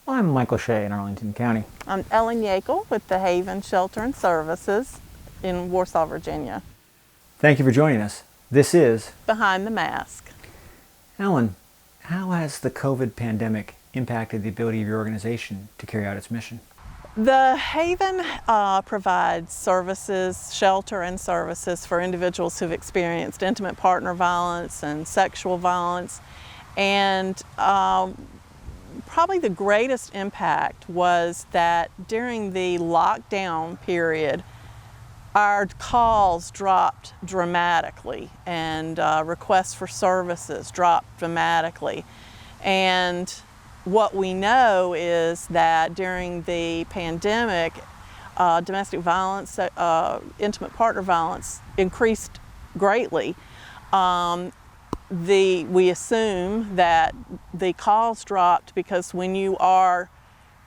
I'm Michael Shea in Arlington County. I'm Ellen Yackel with the Haven Shelter and Services in Warsaw, Virginia. Thank you for joining us. This is Behind the Mask. Ellen. How has the COVID pandemic impacted the ability of your organization to carry out its mission? The Haven provides services, shelter and services for individuals who've experienced intimate partner violence and sexual violence. And probably the greatest impact was that during the lockdown period, our calls dropped dramatically and requests for services dropped dramatically. And what we know is that during the pandemic, domestic violence, intimate partner violence increased greatly. We assume that the calls dropped because when you are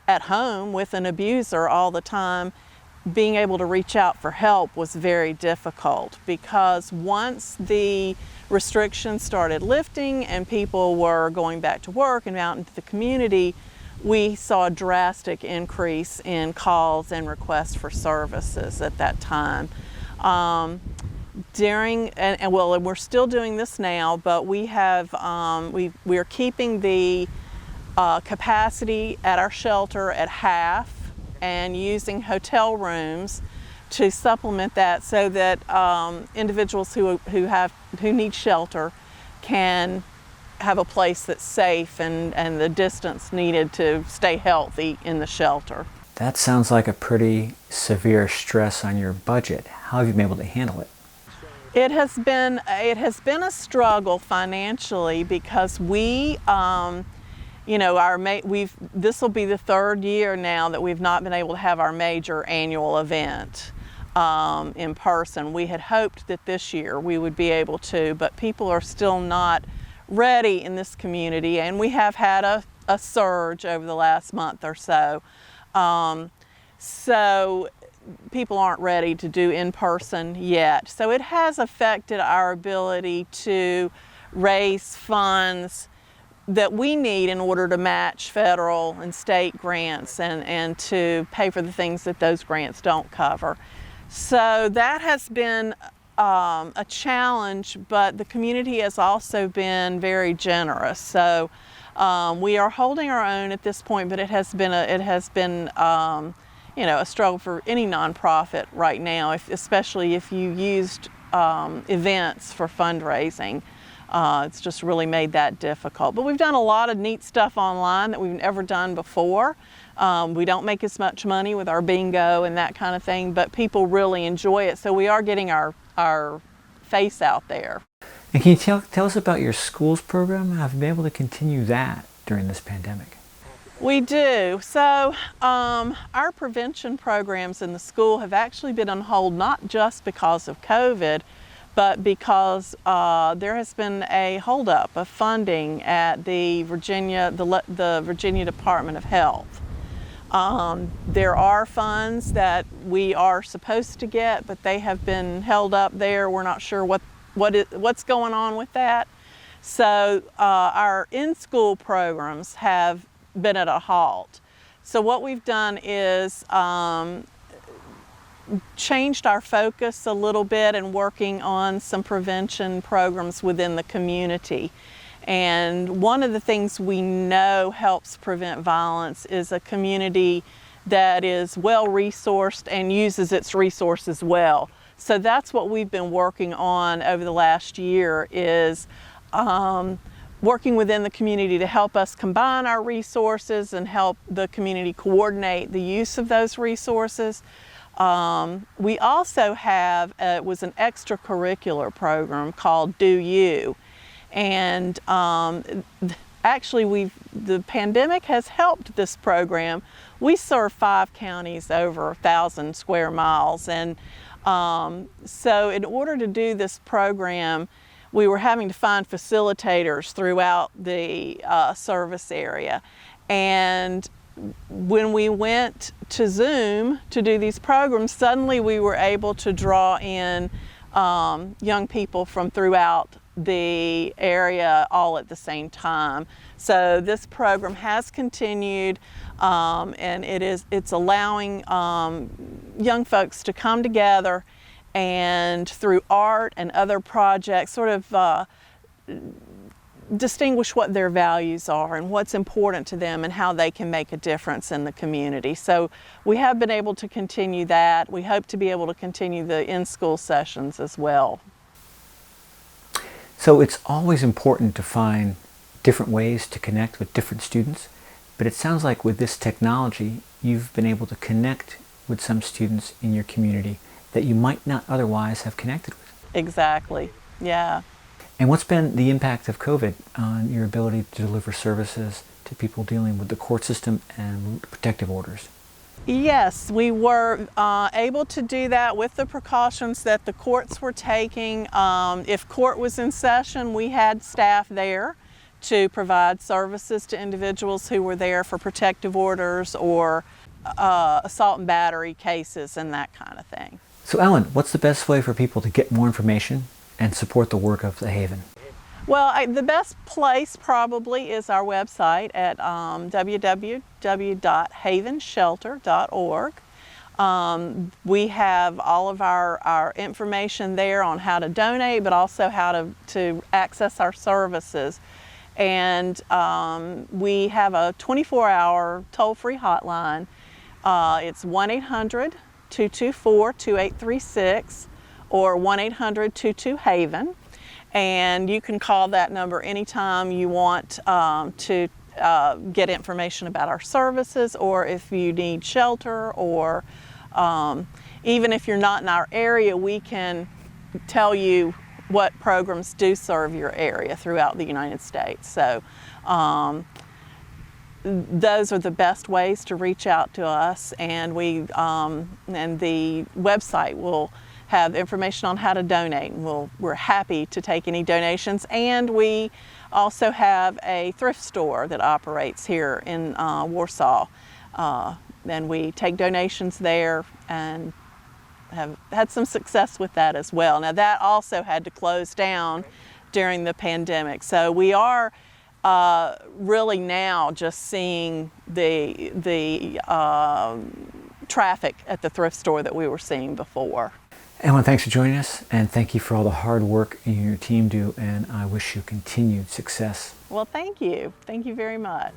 at home with an abuser all the time, being able to reach out for help was very difficult, because once the restrictions started lifting and people were going back to work and out into the community, we saw a drastic increase in calls and requests for services at that time. And we're still doing this now, but we are keeping the capacity at our shelter at half and using hotel rooms to supplement that, so that individuals who need shelter can have a place that's safe and the distance needed to stay healthy in the shelter. That sounds like a pretty severe stress on your budget. How have you been able to handle it? It has been a struggle financially, because this will be the third year now that we've not been able to have our major annual event in person. We had hoped that this year we would be able to, but people are still not ready in this community, and we have had a surge over the last month or so. So people aren't ready to do in person yet. So it has affected our ability to raise funds that we need in order to match federal and state grants and to pay for the things that those grants don't cover. So that has been a challenge, but the community has also been very generous. So we are holding our own at this point, but it has been a struggle for any nonprofit right now, especially if you used events for fundraising. It's just really made that difficult. But we've done a lot of neat stuff online that we've never done before. We don't make as much money with our bingo and that kind of thing, but people really enjoy it. So we are getting our face out there. And can you tell us about your schools program? Have you been able to continue that during this pandemic? We do. So our prevention programs in the school have actually been on hold, not just because of COVID, but because there has been a holdup of funding at the Virginia Department of Health. There are funds that we are supposed to get, but they have been held up there. We're not sure what's going on with that. So our in-school programs have been at a halt. So what we've done is changed our focus a little bit and working on some prevention programs within the community. And one of the things we know helps prevent violence is a community that is well resourced and uses its resources well. So that's what we've been working on over the last year, is working within the community to help us combine our resources and help the community coordinate the use of those resources. We also have, it was an extracurricular program called Do You. And actually the pandemic has helped this program. We serve 5 counties over 1,000 square miles. And so in order to do this program, we were having to find facilitators throughout the service area. And when we went to Zoom to do these programs, suddenly we were able to draw in young people from throughout the area all at the same time. So this program has continued, and it's allowing young folks to come together and through art and other projects sort of distinguish what their values are and what's important to them and how they can make a difference in the community. So we have been able to continue that. We hope to be able to continue the in-school sessions as well. So it's always important to find different ways to connect with different students, but it sounds like with this technology, you've been able to connect with some students in your community that you might not otherwise have connected with. Exactly, yeah. And what's been the impact of COVID on your ability to deliver services to people dealing with the court system and protective orders? Yes, we were able to do that with the precautions that the courts were taking. If court was in session, we had staff there to provide services to individuals who were there for protective orders or assault and battery cases and that kind of thing. So Ellen, what's the best way for people to get more information and support the work of the Haven? Well, the best place probably is our website at www.havenshelter.org. We have all of our information there on how to donate, but also how to access our services. And we have a 24-hour toll-free hotline. It's 1-800-224-2836 or 1-800-22-HAVEN. And you can call that number anytime you want to get information about our services, or if you need shelter, or even if you're not in our area, we can tell you what programs do serve your area throughout the United States. So those are the best ways to reach out to us, and and the website will have information on how to donate. We're happy to take any donations, and we also have a thrift store that operates here in Warsaw, and we take donations there and have had some success with that as well. Now that also had to close down during the pandemic, so we are really now just seeing the traffic at the thrift store that we were seeing before. Ellen, thanks for joining us, and thank you for all the hard work you and your team do, and I wish you continued success. Well, thank you. Thank you very much.